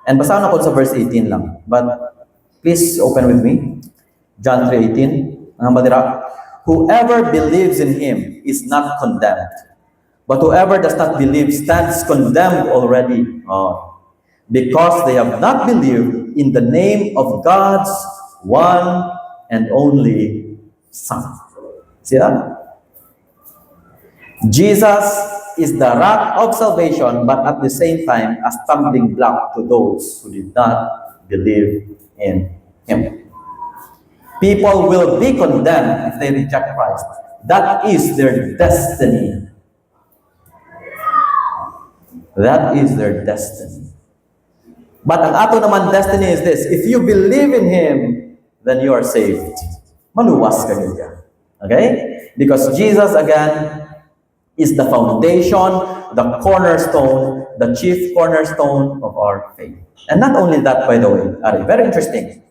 And basahan ako sa verse 18 lang. But please open with me. John 3:18. Ang madira, whoever believes in Him is not condemned. But whoever does not believe stands condemned already. Because they have not believed in the name of God's one and only Son. See that? Jesus is the rock of salvation, but at the same time, a stumbling block to those who did not believe in Him. People will be condemned if they reject Christ. That is their destiny. That is their destiny. But ang ato naman destiny is this: if you believe in Him, then you are saved. Maluwas ka niya. Okay? Because Jesus, again, is the foundation, the cornerstone, the chief cornerstone of our faith. And not only that, by the way, Ari, very interesting.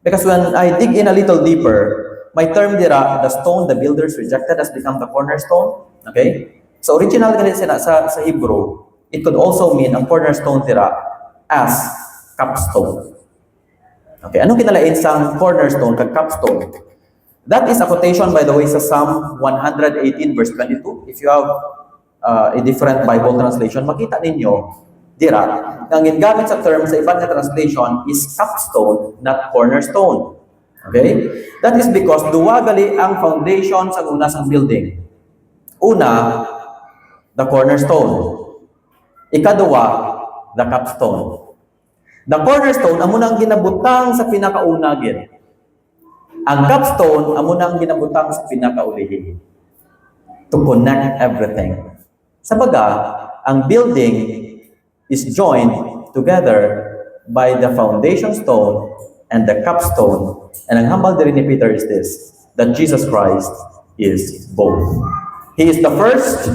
Because when I dig in a little deeper, my term dira, the stone the builders rejected has become the cornerstone. Okay? So original ganit sa Hebrew, it could also mean ang cornerstone dira as capstone. Okay, anong kinalain sa cornerstone kag capstone? That is a quotation, by the way, sa Psalm 118 verse 22. If you have a different Bible translation, makita ninyo, dira, ang gingamit sa term sa ibang translation is capstone, not cornerstone. Okay? That is because duwa gali ang foundation sa una sang building. Una, the cornerstone. Ikaduwa, the capstone. The cornerstone, amo nang ginabutang sa pinakauna gid. Ang capstone, amo nang ginabutang sa pinakaulihin. To connect everything. Sabaga, ang building is joined together by the foundation stone and the capstone. And ang hambal diri ni Peter is this, that Jesus Christ is both. He is the first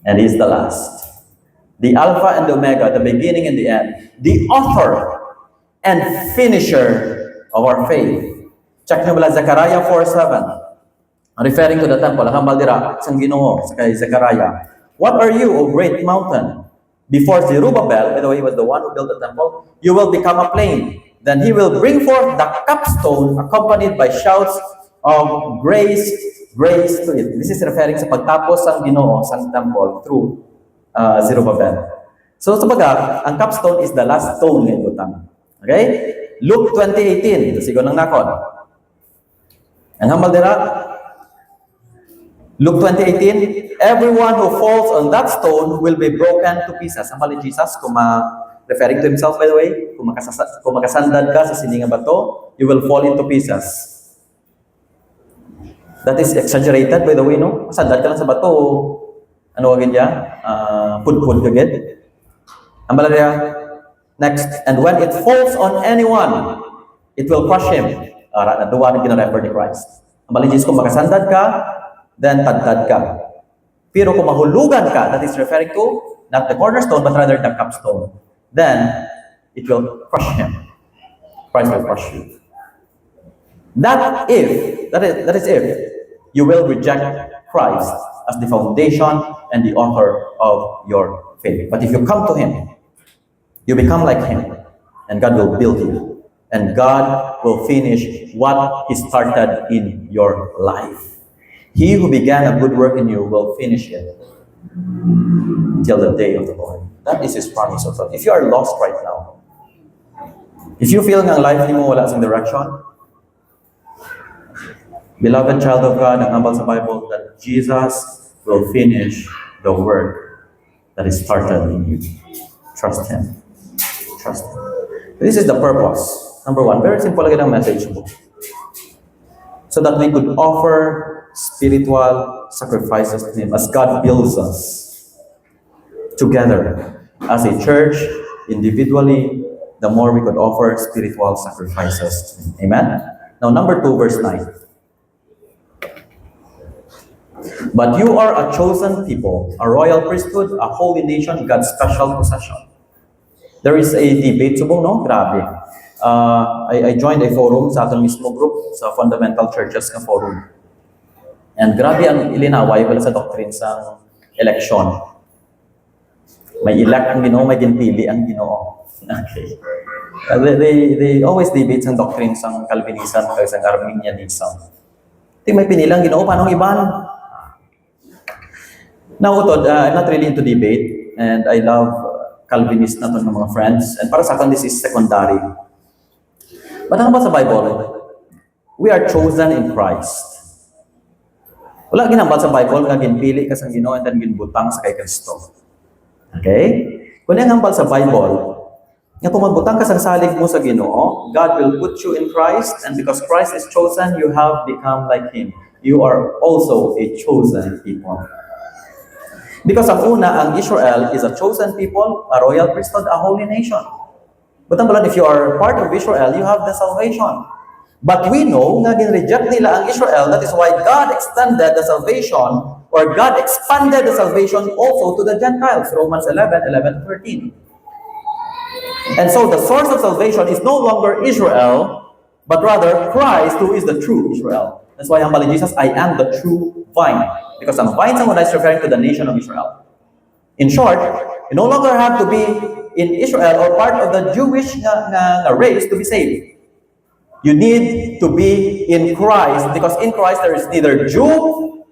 and He is the last. The Alpha and the Omega, the beginning and the end, the author and finisher of our faith. Check nyo wala Zechariah 4:7. Referring to the temple, ang hambal dira sang Ginoo sa kay Zechariah. What are you, O great mountain? Before Zerubbabel, by the way, he was the one who built the temple, you will become a plain. Then he will bring forth the capstone accompanied by shouts of grace, grace to it. This is referring sa pagtapos sang Ginoo sang temple through Zerubbabel. So sabaga, ang capstone is the last stone ng butang. Okay? Luke 20:18, sigo nang nakon. Ang hambal dira, Luke 20:18, everyone who falls on that stone will be broken to pieces. Ang hambal ni Jesus, referring to himself by the way, kung makasandad ka sa sininga bato, you will fall into pieces. That is exaggerated by the way, no? Sandad ka lang sa bato, ano agad niya? Pudpud agad. Ang balaya, next, and when it falls on anyone, it will crush him. Naduwa na gina-refer ni Christ. Ang balaya, kung makasandad ka, then tadtad ka. Pero kung mahulugan ka, that is referring to not the cornerstone, but rather the capstone, then it will crush him. Christ will crush you. That is if you will reject Christ as the foundation and the author of your faith. But if you come to Him, you become like Him, and God will build you, and God will finish what He started in your life. He who began a good work in you will finish it till the day of the Lord. That is His promise of God. If you are lost right now, if you feel nga life mo wala sa direction, beloved child of God, ang hambal sa Bible that Jesus will finish the work that is started in you. Trust Him. Trust Him. This is the purpose. Number one, very simple again ang message mo. So that we could offer spiritual sacrifices to Him as God builds us together as a church, individually, the more we could offer spiritual sacrifices to Him. Amen? Now, number 2, verse 9. But you are a chosen people, a royal priesthood, a holy nation, God's special possession. There is a debate, subong, no? Grabe. I joined a forum sa aton mismo group, sa Fundamental Churches na forum. And grabe ang ilinaway wala sa doctrine sa election. May elect ang Ginoo, may ginpili ang Ginoo. Okay. They always debate sa doctrine sa Calvinism o sa Arminianism. May pinilang Ginoo, paano iban? Now, utod, I'm not really into debate, and I love Calvinist na ng mga friends, and para sa akin, this is secondary. But ano ba sa Bible? We are chosen in Christ. Wala ginambal sa Bible nga ginpili ka sa Ginoo and then ginbutang sa kay Kristo. Okay? Kung yung hambal sa Bible, nga kung magbutang ka sa salig mo sa Ginoo, God will put you in Christ, and because Christ is chosen, you have become like Him. you are also a chosen people. Because ang una, ang Israel is a chosen people, a royal priesthood, a holy nation. But ang balan, if you are part of Israel, you have the salvation. But we know na gin-reject nila ang Israel. That is why God extended the salvation, or God expanded the salvation also to the Gentiles. Romans 11:11-13. And so the source of salvation is no longer Israel, but rather Christ, who is the true Israel. That's why ang bali Jesus, I am the true vine. Because ang vine sa muna is referring to the nation of Israel. In short, you no longer have to be in Israel or part of the Jewish race to be saved. You need to be in Christ, because in Christ there is neither Jew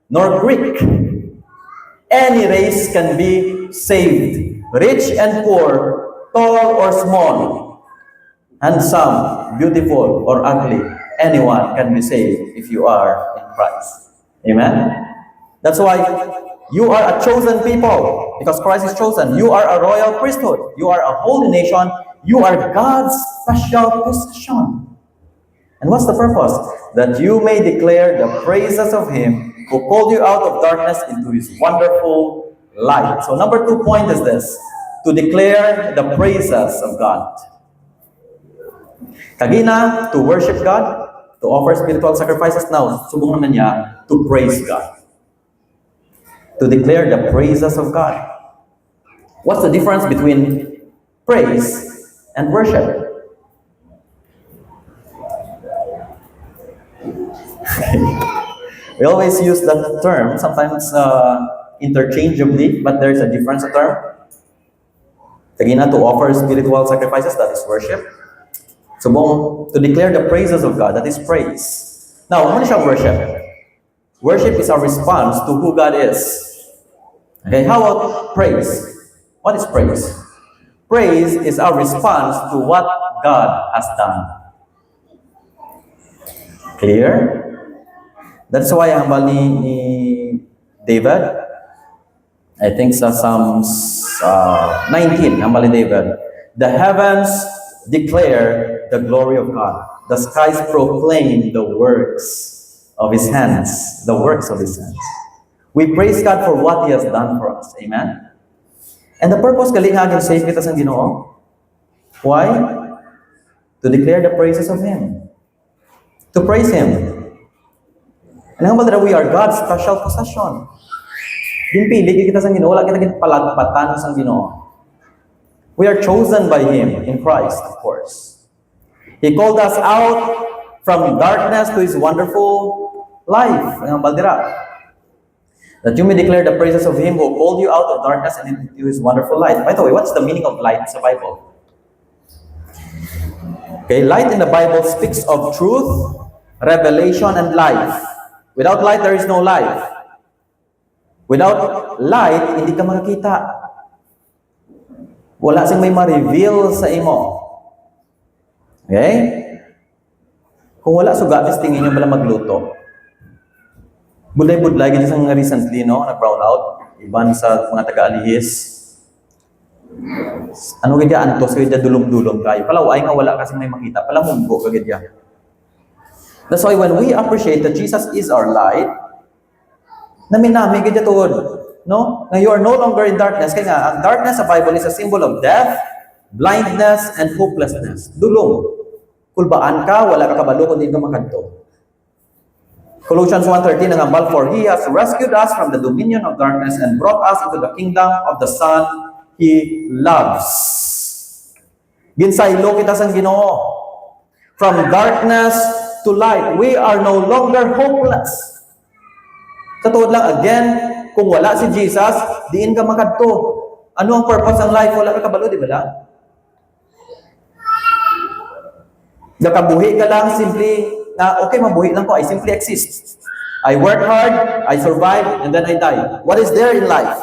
nor Greek. Any race can be saved, rich and poor, tall or small, handsome, beautiful or ugly. Anyone can be saved if you are in Christ. Amen? That's why you are a chosen people, because Christ is chosen. You are a royal priesthood. You are a holy nation. You are God's special possession. And what's the purpose? That you may declare the praises of Him who called you out of darkness into His wonderful light. So number 2 point is this: to declare the praises of God. Kagina, to worship God, to offer spiritual sacrifices. Now, subong naman niya to praise God. To declare the praises of God. What's the difference between praise and worship? We always use that term, sometimes interchangeably, but there's a difference of term. Kagina, to offer spiritual sacrifices, that is worship. Subong, to declare the praises of God, that is praise. Now, ano siya worship? Worship is our response to who God is. Okay, how about praise? What is praise? Praise is our response to what God has done. Clear? That's why ang hambal ni David, I think sa Psalms 19, hambal ni David, the heavens declare the glory of God. The skies proclaim the works of His hands. The works of His hands. We praise God for what He has done for us. Amen? And the purpose, kalingagin save kita sa Ginoo. Why? To declare the praises of Him. To praise Him. And how about that we are God's special possession? Ginpili kita sa Ginoo, wala kita ginpalagpatan sa Ginoo. We are chosen by Him in Christ, of course. He called us out from darkness to His wonderful life. Ang baldira. That you may declare the praises of Him who called you out of darkness and into His wonderful light. By the way, what's the meaning of light sa Bible? Okay, light in the Bible speaks of truth, revelation, and life. Without light, there is no life. Without light, hindi ka makakita. Wala sing may ma-reveal sa imo. Okay? Kung wala sugatis, tingin nyo bala magluto. Budlay-budlay, ganyan sa recently, no? Nag-brown out. Iban sa mga taga-alihis. Ano ganyan, antos, ganyan dulong-dulong kayo. Palaway nga wala kasi may makita. Palamunggo ka ganyan. That's why when we appreciate that Jesus is our light, namin-nami ganyan tuod. No? Now you are no longer in darkness. Kaya nga, ang darkness sa Bible is a symbol of death, blindness, and hopelessness. Dulong. Kulbaan ka, wala ka kabalo, kundi ka makadto. Colossians 1:13 ang hambal, for He has rescued us from the dominion of darkness and brought us into the kingdom of the Son He loves. Ginsaylo kita sa Ginoo. From darkness to light, we are no longer hopeless. Sa tuod lang, again, kung wala si Jesus, diin ka makadto. Ano ang purpose ng life? Wala ka kabalo, di ba lang? Nakabuhi ka lang, simply, okay, mabuhi lang ko, I simply exist. I work hard, I survive, and then I die. What is there in life?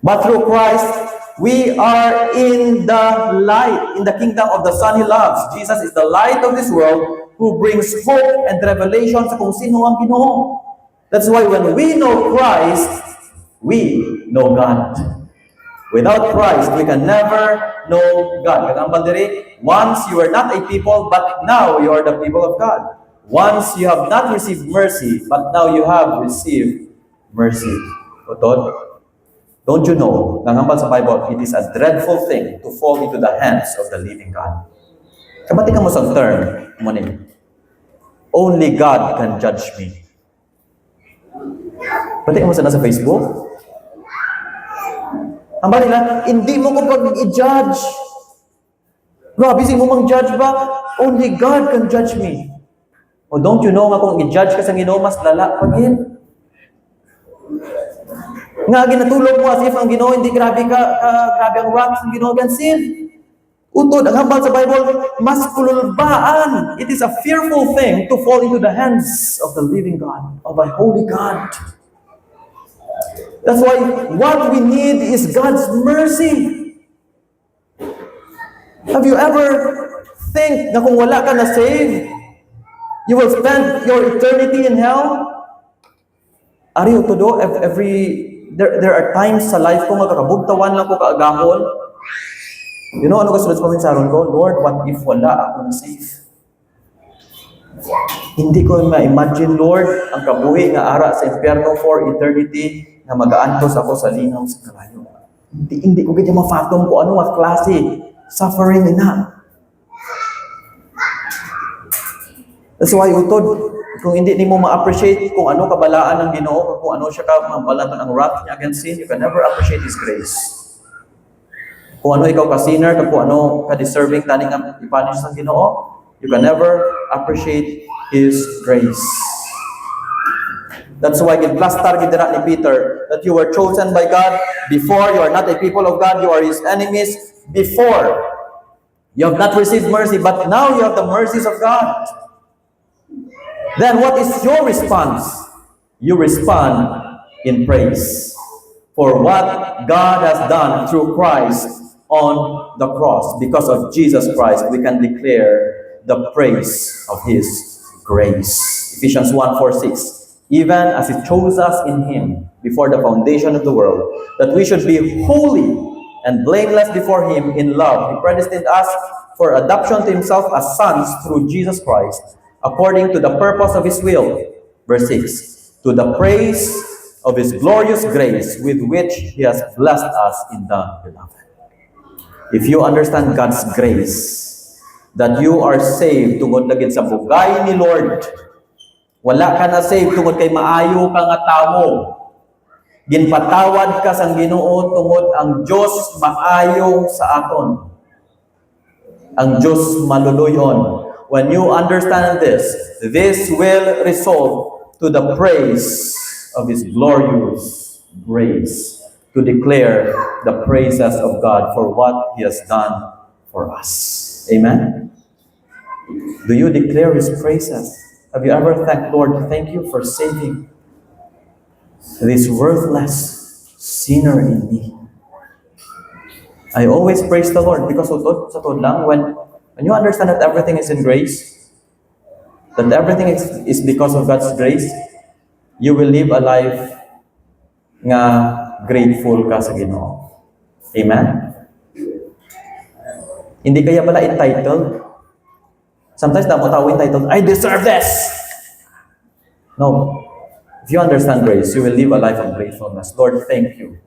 But through Christ, we are in the light, in the kingdom of the Son He loves. Jesus is the light of this world who brings hope and revelation sa kung sino ang Ginoo. That's why when we know Christ, we know God. Without Christ, we can never know God. Kagambal diri, once you are not a people, but now you are the people of God. Once you have not received mercy, but now you have received mercy. Utod, don't you know, nangambal sa Bible, it is a dreadful thing to fall into the hands of the living God. Kabati ka mo sa term, mo ni, only God can judge me. Bati ka mo sa nasa Facebook? Ang bali nila, hindi mo ko pag-i-judge. Grabe, mo mang-judge ba? Only God can judge me. O don't you know nga kung i-judge ka sa Ginoo, mas lala pagin? Nga ginatulog mo as if ang Ginoo hindi grabe ang wrath ng Ginoo against sin. Utod, ang hambal sa Bible, mas kululbaan. It is a fearful thing to fall into the hands of the living God, of a holy God. That's why what we need is God's mercy. Have you ever think na kung wala ka na save, you will spend your eternity in hell? Ari utodo, there are times sa life ko nga kakabugtawan lang ko kaagahon. You know ano kasulod sa paminsaron ko? Lord, what if wala ako na save? Hindi ko ma-imagine, Lord, ang kabuhi nga ara sa impyerno for eternity na mag-aantos ako sa linaw sa kalayo. Hindi ko ganyan ma-fathom ko ano ang klase suffering na. That's why utod, kung hindi mo ma-appreciate kung ano kabalaan ng Ginoo, kung ano siya mabalatan ang wrath niya against sin, you can never appreciate His grace. Kung ano ikaw ka-sinner, kung ano ka-deserving taning ipanish ng Ginoo, you can never appreciate His grace. That's why gidlastar gidira ni Peter that you were chosen by God before you are not a people of God, you are His enemies before. You have not received mercy, but now you have the mercies of God. Then what is your response? You respond in praise for what God has done through Christ on the cross. Because of Jesus Christ, we can declare the praise of His grace. Ephesians 1:4-6. Even as He chose us in Him before the foundation of the world, that we should be holy and blameless before Him in love. He predestined us for adoption to Himself as sons through Jesus Christ, according to the purpose of His will. Verse 6. To the praise of His glorious grace with which He has blessed us in the beloved. If you understand God's grace, that you are saved tungod lagid sa bugay ni Lord, wala ka na saved tungod kay maayo ka nga tawo. Ginpatawad ka sang Ginoo tungod ang Dios maayo sa aton. Ang Dios maluluyon. When you understand this will result to the praise of His glorious grace, to declare the praises of God for what He has done for us. Amen? Do you declare His praises? Have you ever thanked Lord, thank you for saving this worthless sinner in me? I always praise the Lord because sa tod lang, when you understand that everything is in grace, that everything is because of God's grace, you will live a life nga grateful ka sa Ginoo. Amen? Hindi kaya pala entitled. Sometimes na mo tao entitled, I deserve this! No. If you understand grace, you will live a life of gratefulness. Lord, thank you.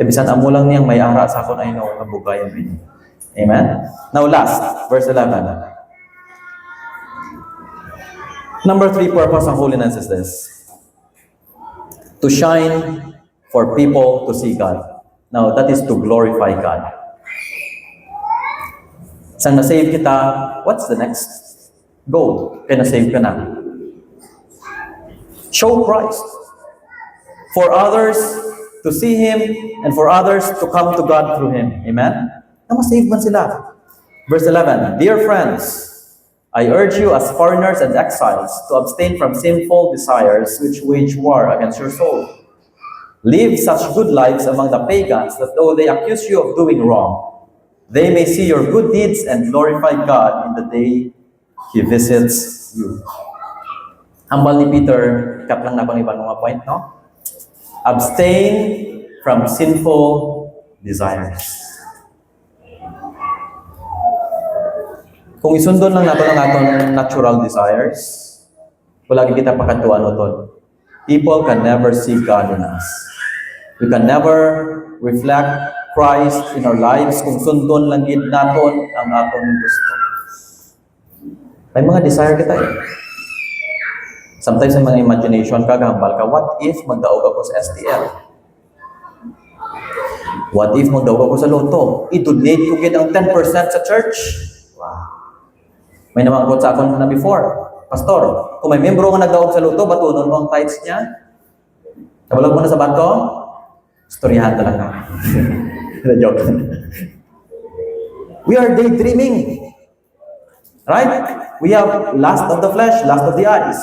Bisan amo lang niyang may ara sa akon ay no nabugayan din. Amen? Now last, verse 11. Number 3 purpose of holiness is this. To shine for people to see God. Now, that is to glorify God. Sang na-save kita, what's the next goal? Kaya na-save ka na. Show Christ. For others to see Him and for others to come to God through Him. Amen? Na ma-save man sila. Verse 11, Dear friends, I urge you as foreigners and exiles to abstain from sinful desires which wage war against your soul. Live such good lives among the pagans that though they accuse you of doing wrong, they may see your good deeds and glorify God in the day He visits you. Hambal ni Peter, kat lang na bang ibang mga point, no? Abstain from sinful desires. Kung isundon lang nato ang aton natural desires, wala gid kita pakantuan uton. People can never see God in us. We can never reflect Christ in our lives kung sundon lang gid naton ang aton gusto. May mga desire kita eh. Sometimes sa mga imagination ka, gambal ka, what if magdaog ako sa STL? What if magdaog ako sa loto? I-donate ko gid ang 10% sa church? Wow. May namangkot sa akon na before, Pastor, kung may membro nga nagdaog sa loto, batunon mo ang tithes niya? Kabalag mo na sa bato? Storyahan talaga. Joke. We are daydreaming. Right? We have lust of the flesh, lust of the eyes.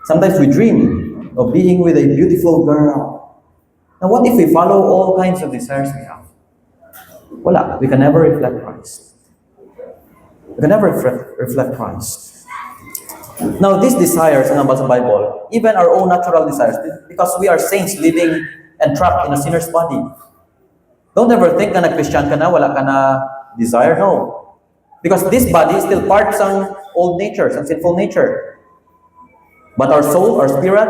Sometimes we dream of being with a beautiful girl. Now what if we follow all kinds of desires we have? Wala. We can never reflect Christ. We can never reflect Christ. Now these desires in the Bible, even our own natural desires, because we are saints living and trapped in a sinner's body. Don't ever think na Christian ka na, wala ka na desire. No. Because this body is still part ng old nature, ng sinful nature. But our soul, our spirit,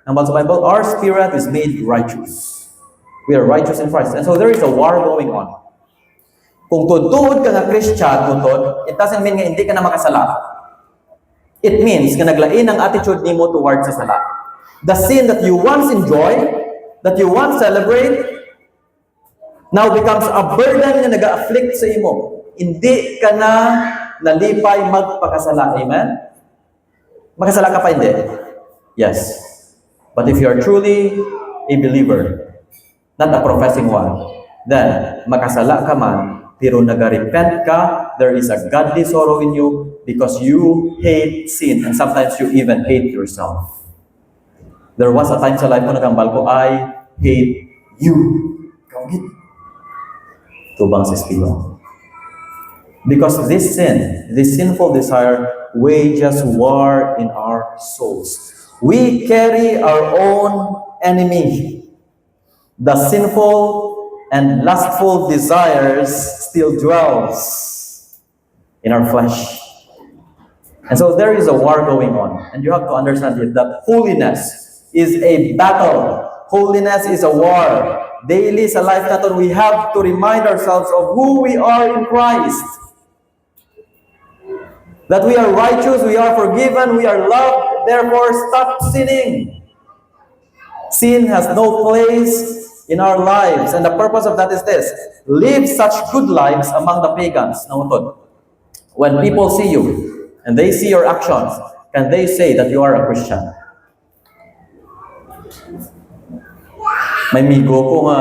and what's the Bible? Our spirit is made righteous. We are righteous in Christ. And so there is a war going on. Kung tutuod ka nga Christian, it doesn't mean nga hindi ka na makasala. It means nga naglain ang attitude nimo towards sa sala. The sin that you once enjoy, that you once celebrate, now becomes a burden na nag-afflict sa imo. Hindi ka na nalipay magpakasala. Amen? Makasala ka pa hindi? Yes. But if you are truly a believer, not a professing one, then makasala ka man, pero nag-repent ka, there is a godly sorrow in you because you hate sin and sometimes you even hate yourself. There was a time sa life ko nagambal ko, I hate you. Kawit. Tubang sa Espiritu. Because this sin, this sinful desire, wages war in our souls. We carry our own enemy. The sinful and lustful desires still dwells in our flesh. And so there is a war going on. And you have to understand it, that holiness is a battle. Holiness is a war. Daily sa life natin, we have to remind ourselves of who we are in Christ. That we are righteous, we are forgiven, we are loved, therefore stop sinning. Sin has no place in our lives, and the purpose of that is this: live such good lives among the pagans. Now, when people see you, and they see your actions, can they say that you are a Christian? May migo ko nga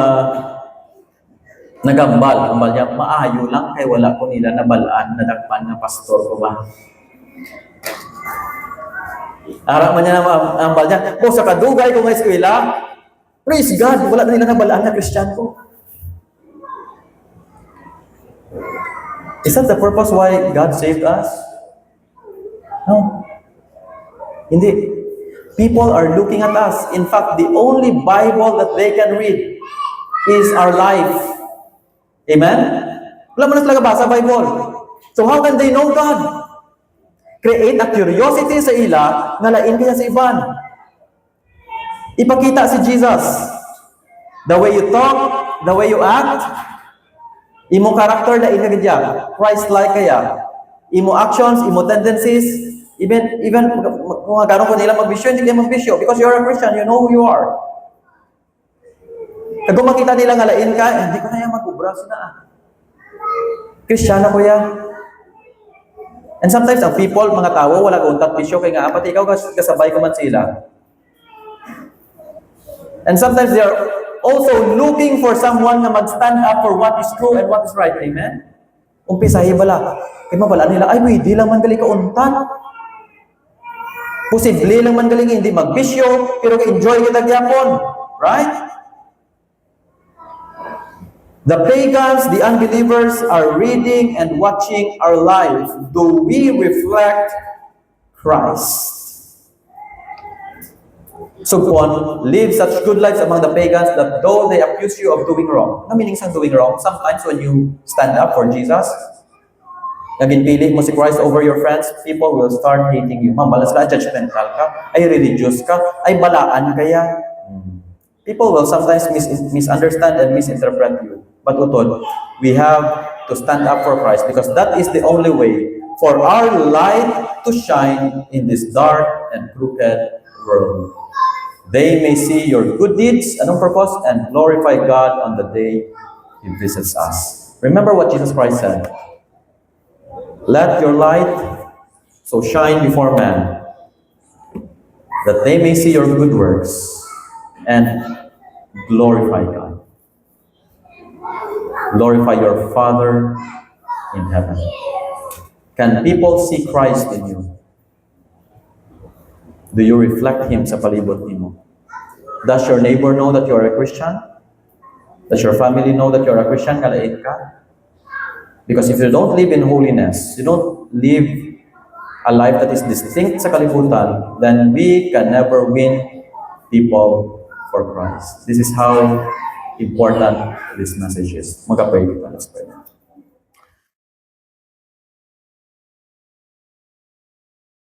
nagambal, ambal niya, maayo lang kay wala ko nila nabalaan, nadakpan na pastor ko ba? Harap man niya na ambal niya, kung sa kadugay ko nga eskwela, praise God, wala na nila nabalaan na Christian ko. Is that the purpose why God saved us? No. Hindi. People are looking at us. In fact, the only Bible that they can read is our life. Amen? Wala mo na talaga basa Bible. So how can they know God? Create a curiosity sa ila na lain kaya sa iban. Ipakita si Jesus. The way you talk, the way you act, imo character lain ka gidya. Christ-like kaya. Imo actions, imo tendencies, even kung gano'n ko nila magbisyo, hindi kayo magbisyo. Because you are a Christian, you know who you are. Kung makita nila nga lain ka, hindi ko na yan mag-ubra sila. Kristiyana ko yan. And sometimes ang people, mga tao, wala untat bisyo, kaya nga, pati ikaw kasabay ka man sila. And sometimes they are also looking for someone na mag-stand up for what is true and what is right. Amen? Umpisahin bala. Kaya mabala nila, ay, di lang man galing ka untat. Posible lang man galing hindi magbisyo, pero enjoy kita gyapon. Right? The pagans, the unbelievers are reading and watching our lives. Do we reflect Christ? So live such good lives among the pagans that though they accuse you of doing wrong. Ano meaning sa doing wrong? Sometimes when you stand up for Jesus, Naging mo si Christ over your friends, people will start hating you. Ma'am, balas ka, judgmental ka, ay religious ka, ay balaan kaya. People will sometimes misunderstand and misinterpret you. But utod, we have to stand up for Christ because that is the only way for our light to shine in this dark and crooked world. They may see your good deeds, anong purpose? And glorify God on the day He visits us. Remember what Jesus Christ said. Let your light so shine before men, that they may see your good works and glorify God. Glorify your Father in heaven. Can people see Christ in you? Do you reflect Him sa palibot nimo? Does your neighbor know that you are a Christian? Does your family know that you are a Christian? Kalait ka? Because if you don't live in holiness, you don't live a life that is distinct sa kalibutan, then we can never win people for Christ. This is how important this message is. Magka-pray kita. Let's pray.